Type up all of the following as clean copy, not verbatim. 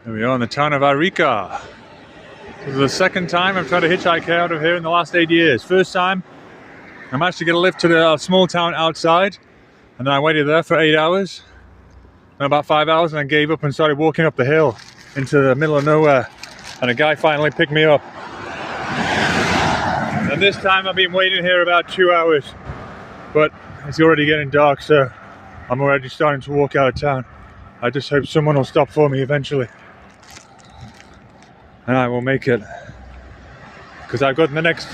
Here we are in the town of Arica. This is the second time I've tried to hitchhike out of here in the last 8 years. First time, I managed to get a lift to the small town outside, and then I waited there for 8 hours, and about 5 hours, and I gave up and started walking up the hill into the middle of nowhere, and a guy finally picked me up. And this time I've been waiting here about 2 hours, but it's already getting dark, so I'm already starting to walk out of town. I just hope someone will stop for me eventually, and I will make it, because I've got the next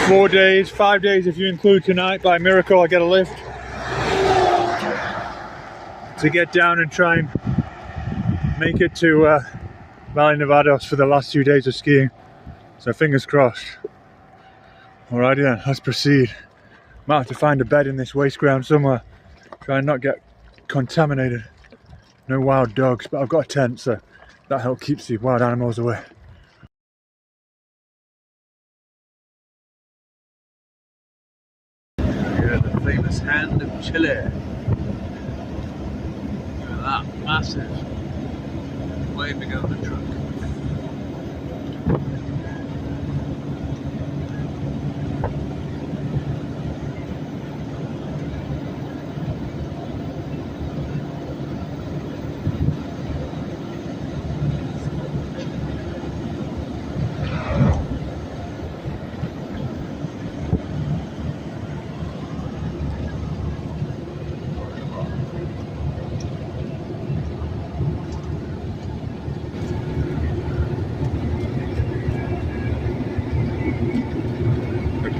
4 days, 5 days if you include tonight. By miracle I get a lift to get down and try and make it to Valle, Nevado for the last 2 days of skiing, so fingers crossed. Alrighty then, let's proceed. Might have to find a bed in this waste ground somewhere, try and not get contaminated. No wild dogs, but I've got a tent, so that helps keep the wild animals away. Here, the famous hand of Chile. Look at that, massive. Way bigger than a truck.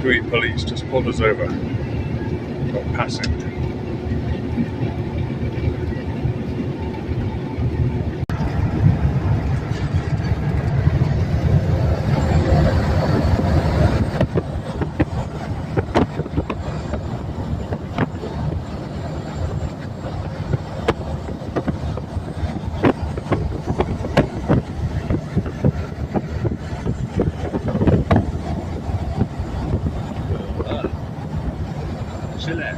Great police just pulled us over for passing. Chile.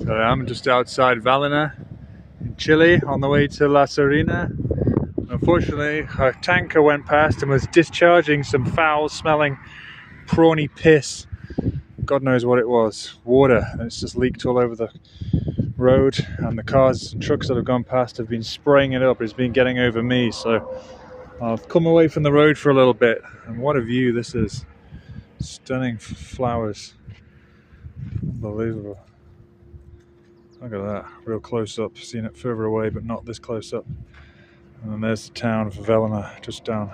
So I'm just outside Valle in Chile on the way to La Serena. Unfortunately, a tanker went past and was discharging some foul-smelling prawny piss. God knows what it was. Water, and it's just leaked all over the road, and the cars and trucks that have gone past have been spraying it up. It's been getting over me, so I've come away from the road for a little bit, and what a view this is. Stunning flowers. Unbelievable. Look at that, real close up. Seen it further away, but not this close up. And then there's the town of Valle, just down.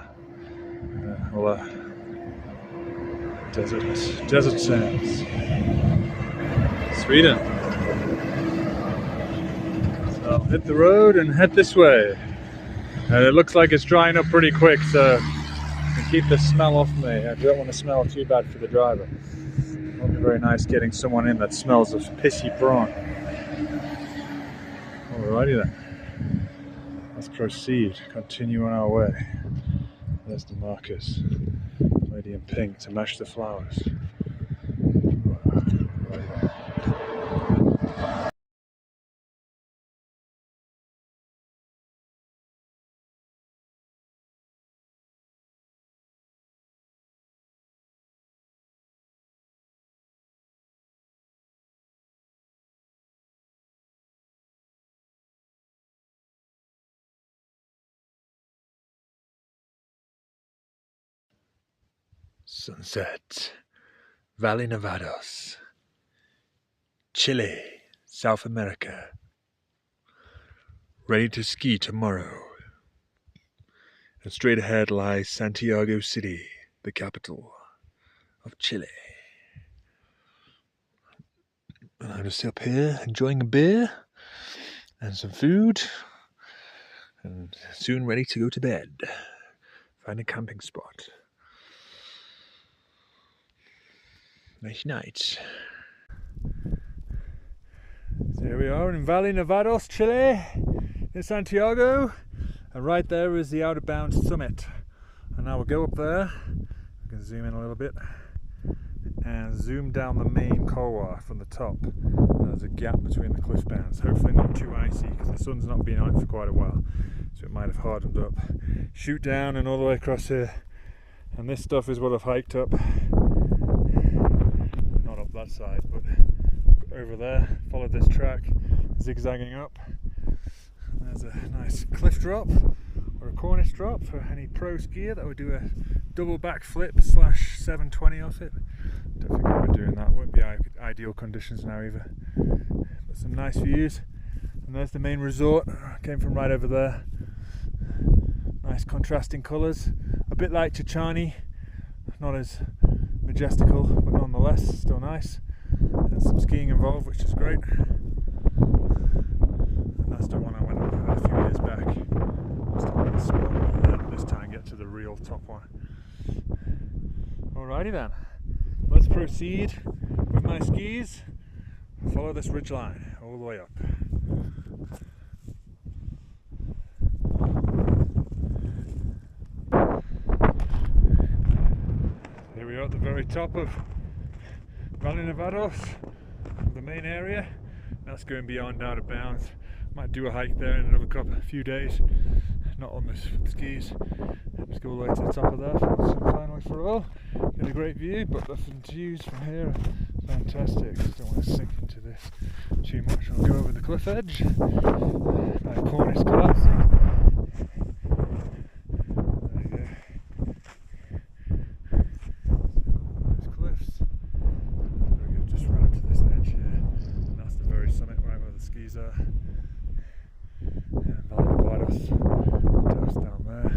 Desert sands. Sweden. So I'll hit the road and head this way. And it looks like it's drying up pretty quick, so to keep the smell off me. I don't want to smell too bad for the driver. It won't be very nice getting someone in that smells of pissy prawn. Alrighty then, let's proceed, continue on our way. There's the markers, lady in pink to match the flowers. Sunset, Valle Nevados, Chile, South America. Ready to ski tomorrow. And straight ahead lies Santiago City, the capital of Chile. And I'm just up here enjoying a beer and some food, and soon ready to go to bed. Find a camping spot. Nice night. So here we are in Valle Nevados, Chile, in Santiago, and right there is the Outer Bounds summit. And now we'll go up there. We can zoom in a little bit and zoom down the main couloir from the top. There's a gap between the cliff bands. Hopefully not too icy because the sun's not been on it for quite a while, so it might have hardened up. Shoot down and all the way across here, and this stuff is what I've hiked up. Not up that side, but over there. Followed this track, zigzagging up. There's a nice cliff drop or a cornice drop for any pro skier that would do a double backflip / 720 off it. Don't think I'll be doing that. Won't be ideal conditions now either. But some nice views. And there's the main resort. Came from right over there. Nice contrasting colours. A bit like Chichani. Not as majestical, but nonetheless still nice. There's some skiing involved, which is great. And that's the one I went over a few years back. Just a little small one, and then this time get to the real top one. Alrighty then. Let's proceed with my skis. Follow this ridge line all the way up. Here we are at the very top of Valle Nevados, the main area. That's going beyond Outer Bounds. Might do a hike there in a few days. Not on the skis. Just go all the way to the top of that. Finally for all. Get a great view, but the views from here are fantastic. Just don't want to sink into this too much. I'll go over the cliff edge. My cornice collapsing. There you go. Those cliffs. We're going to just round to this edge here. And that's the very summit right where the skis are. And Valle Nevados. Dust down there.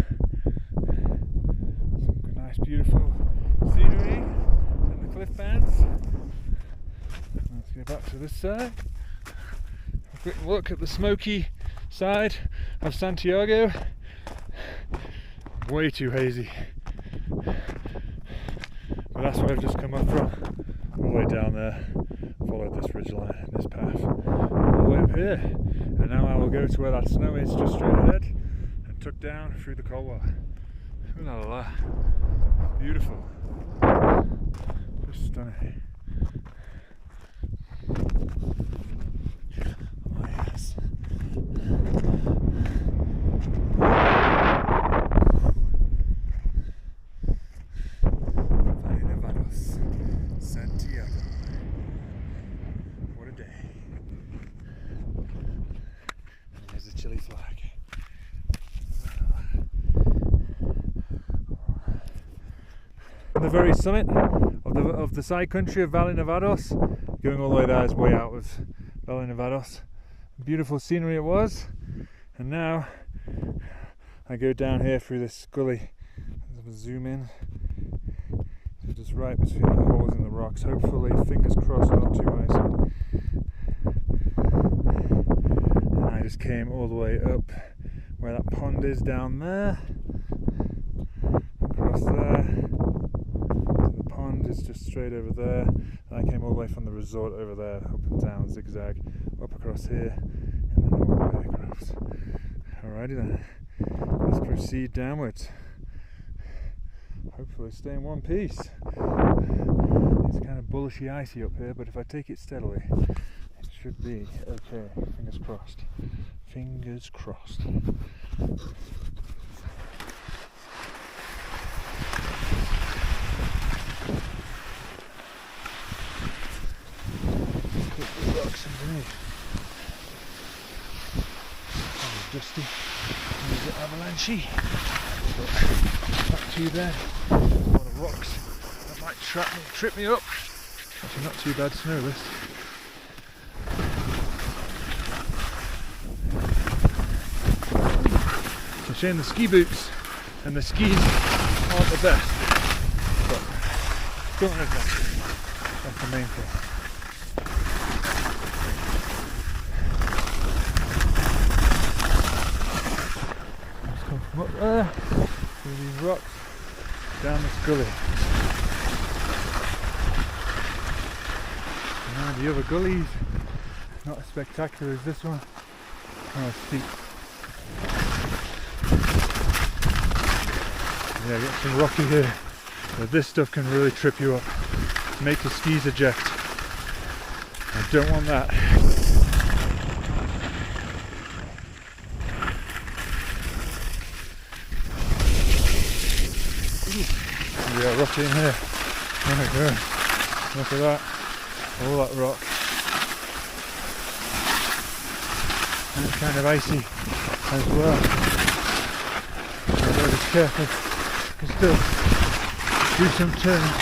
Some nice beautiful scenery and the cliff bands. Let's go back to this side. A quick look at the smoky side of Santiago. Way too hazy. But that's where I've just come up from. All the way down there. Followed this ridgeline and this path. All the way up here. And now I will go to where that snow is just straight ahead and tuck down through the couloir. Ooh la la. Beautiful. Just stunning. Oh yes. Valle Nevados, Santiago. What a day. And there's the Chile flag. The very summit of the side country of Valle Nevados. Going all the way there is way out of Valle Nevados. Beautiful scenery it was. And now I go down here through this gully. I'll zoom in. So just right between the holes in the rocks. Hopefully, fingers crossed, not too icy. And I just came all the way up where that pond is down there. Across there. Is just straight over there, and I came all the way from the resort over there, up and down, zigzag, up across here, and then all the way across. Alrighty then, let's proceed downwards. Hopefully stay in one piece. It's kind of bullishy icy up here, but if I take it steadily, it should be okay. Fingers crossed. Fingers crossed. Underneath. Kind of dusty, a bit avalanchy, but not too bad. A lot of rocks might trip me up. Actually not too bad snow this. It's a shame the ski boots and the skis aren't the best, but still an adventure. That's the main thing. Let's come from up there through these rocks down this gully. And the other gullies, not as spectacular as this one. Oh, steep. Yeah, get some rocky here. But this stuff can really trip you up. Make your skis eject. I don't want that. Yeah, rocky in here. Oh my god. Look at that. All that rock. And it's kind of icy as well. I've got to be careful. You can still do some turns.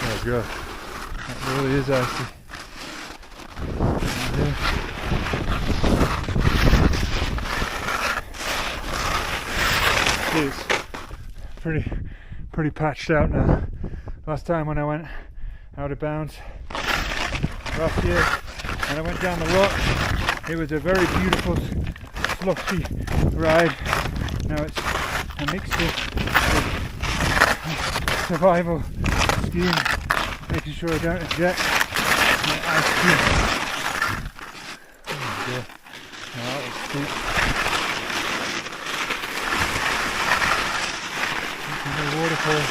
Oh god. That really is icy. It's pretty patched out now. Last time when I went out of bounds last year and I went down the rock, it was a very beautiful slushy ride. Now it's a mixture of survival skiing, making sure I don't eject, and ice skiing. Oh dear. Now that was steep. No waterfall.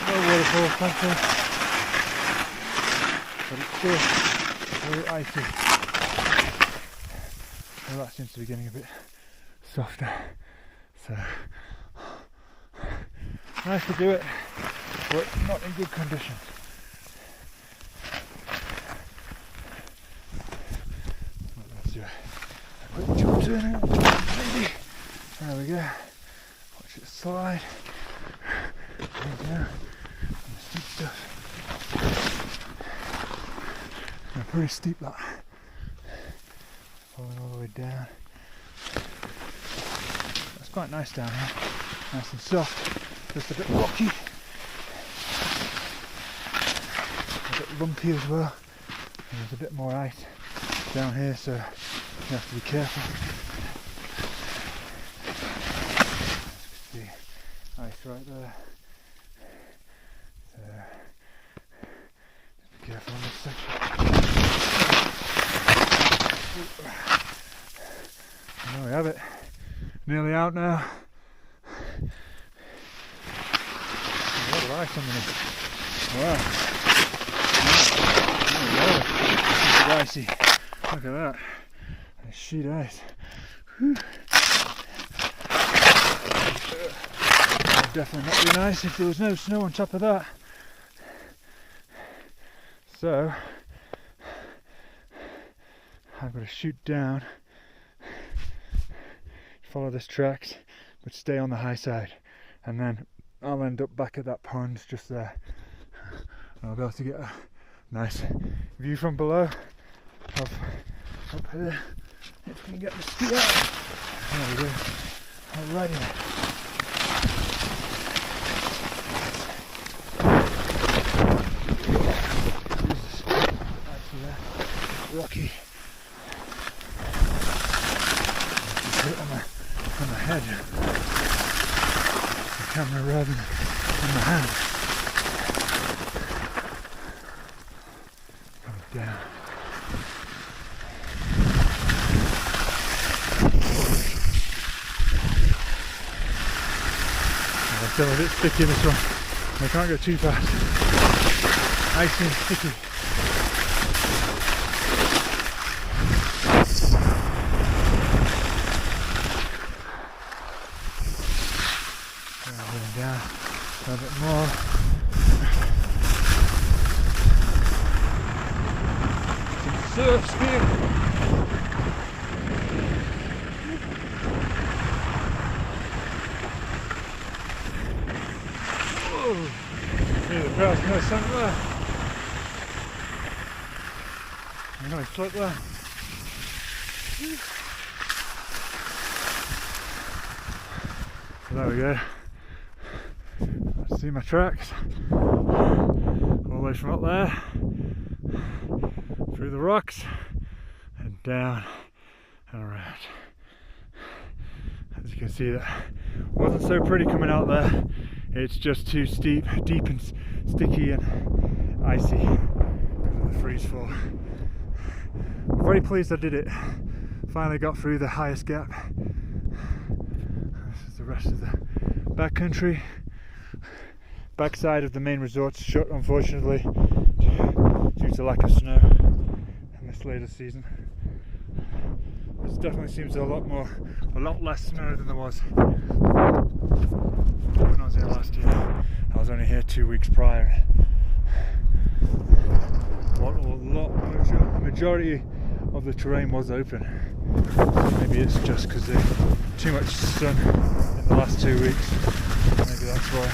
No waterfall, thankfully. But it's still very icy. Well, that seems to be getting a bit softer. So nice to do it, but not in good condition. Let's do a quick jump turn out, maybe. There we go. Watch it slide. There we go. And the steep stuff. Pretty steep that. Falling all the way down. That's quite nice down here. Nice and soft. Just a bit rocky. A bit lumpy as well. And there's a bit more ice down here, so you have to be careful. See ice right there. So just be careful on this section. There we have it. Nearly out now. A lot of ice underneath. Wow. Wow. This is icy. Look at that. That's sheet ice. Whew. That would definitely not be nice if there was no snow on top of that. So I've got to shoot down, follow this tracks, but stay on the high side, and then I'll end up back at that pond just there. And I'll be able to get a nice view from below of up here if we can get the ski out. There we go. Alrighty then. Rocky. Put it on my head. The camera rather than on my hand. Coming down. It's still a bit sticky this one. I can't go too fast. Icy and sticky. Down a bit more. Some surf skiing. Nice slip there. So there we go. Let's see my tracks. All the way from up there, through the rocks, and down and around. As you can see, that wasn't so pretty coming out there. It's just too steep, deep and sticky and icy because of the freeze fall. I'm very pleased I did it. Finally got through the highest gap. This is the rest of the backcountry. Backside of the main resort's shut, unfortunately, due to lack of snow in this later season. This definitely seems a lot less snow than there was when I was here last year. I was only here 2 weeks prior. The majority of the terrain was open. Maybe it's just because there's too much sun in the last 2 weeks. Maybe that's why.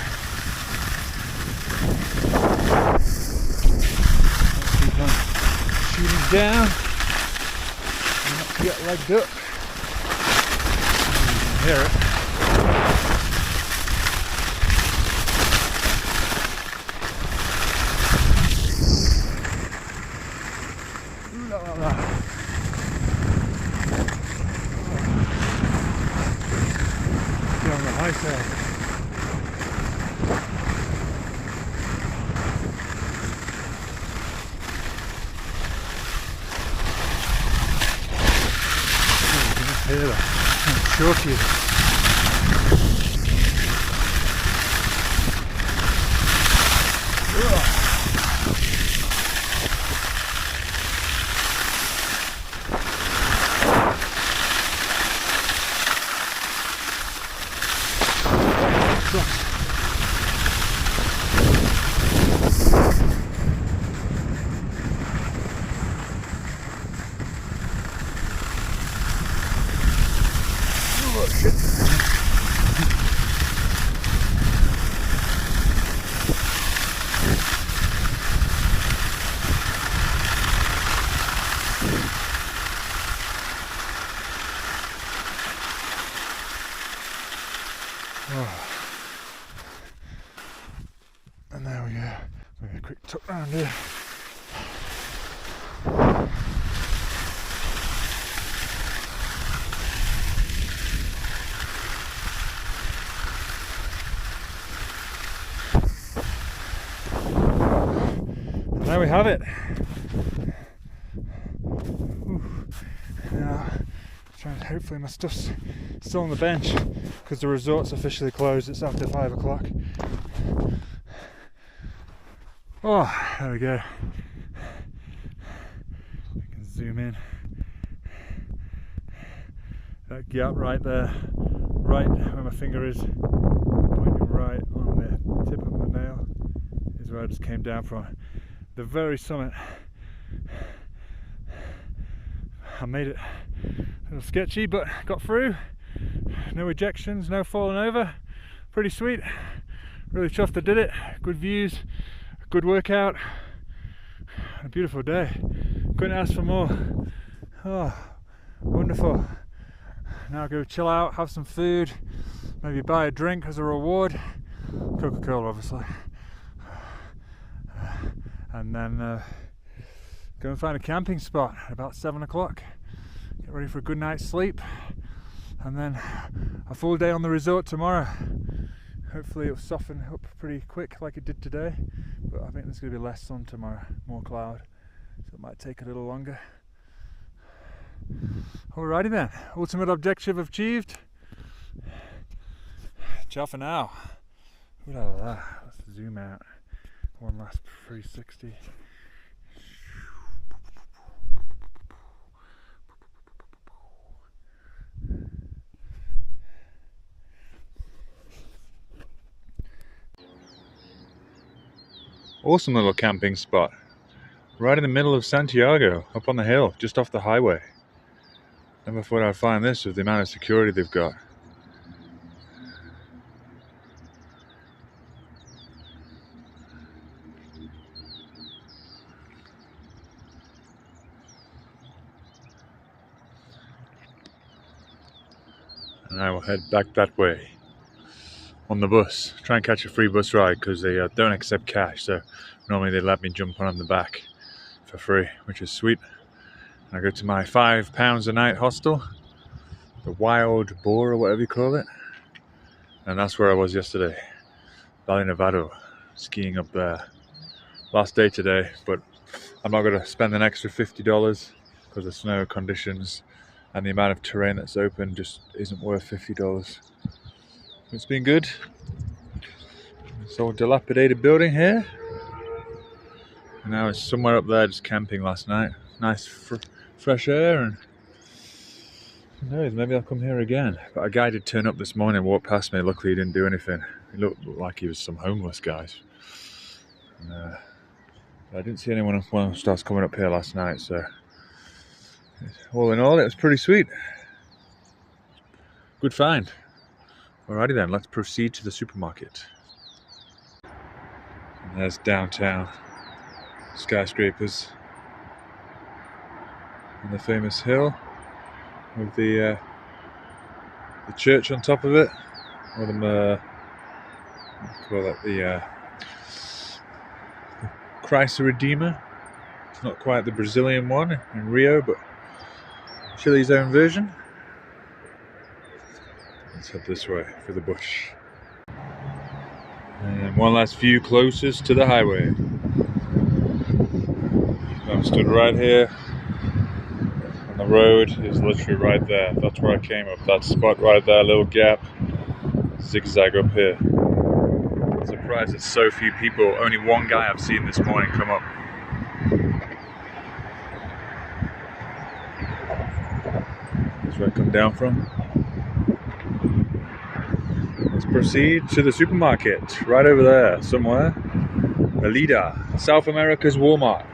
Let's keep on shooting down and not to get legged up. You can hear it. On the high side. You can just hear that. How chalky it is. And there we go. Maybe a quick tuck round here. And there we have it. Now, hopefully my stuff's still on the bench because the resort's officially closed. It's after 5 o'clock. Oh, there we go. You can zoom in. That gap right there, right where my finger is, pointing right on the tip of the nail, is where I just came down from. The very summit. I made it a little sketchy, but got through. No ejections, no falling over. Pretty sweet. Really chuffed I did it. Good views. Good workout, a beautiful day. Couldn't ask for more. Oh, wonderful. Now go chill out, have some food, maybe buy a drink as a reward. Coca-Cola, obviously. And then go and find a camping spot at about 7 o'clock. Get ready for a good night's sleep. And then a full day on the resort tomorrow. Hopefully it'll soften up pretty quick like it did today, but I think there's going to be less sun tomorrow, more cloud, so it might take a little longer. Alrighty then, ultimate objective achieved. Ciao for now. Ooh la la. Let's zoom out. One last 360. Awesome little camping spot, right in the middle of Santiago, up on the hill, just off the highway. Never thought I'd find this with the amount of security they've got. and I will head back that way on the bus. Try and catch a free bus ride because they don't accept cash, so normally they let me jump on the back for free, which is sweet. And I go to my £5 a night hostel, the Wild Boar or whatever you call it, and that's where I was yesterday, Valle, Nevado, skiing up there. Last day today, but I'm not going to spend an extra $50 because the snow conditions and the amount of terrain that's open just isn't worth $50. It's been good. This old dilapidated building here. And now it's somewhere up there just camping last night. Nice fresh air, and who knows, maybe I'll come here again. But a guy did turn up this morning, walked past me. Luckily he didn't do anything. He looked like he was some homeless guy. And, I didn't see anyone else coming up here last night, so all in all, it was pretty sweet. Good find. Alrighty then, let's proceed to the supermarket. And there's downtown, skyscrapers, and the famous hill with the church on top of it, or the call it the Christ the Redeemer. It's not quite the Brazilian one in Rio, but Chile's own version. Let's head this way for the bush. And one last view closest to the highway. I'm stood right here, and the road is literally right there. That's where I came up. That spot right there, little gap, zigzag up here. I'm surprised there's so few people. Only one guy I've seen this morning come up. That's where I come down from. Let's proceed to the supermarket. Right over there, somewhere. Merida, South America's Walmart.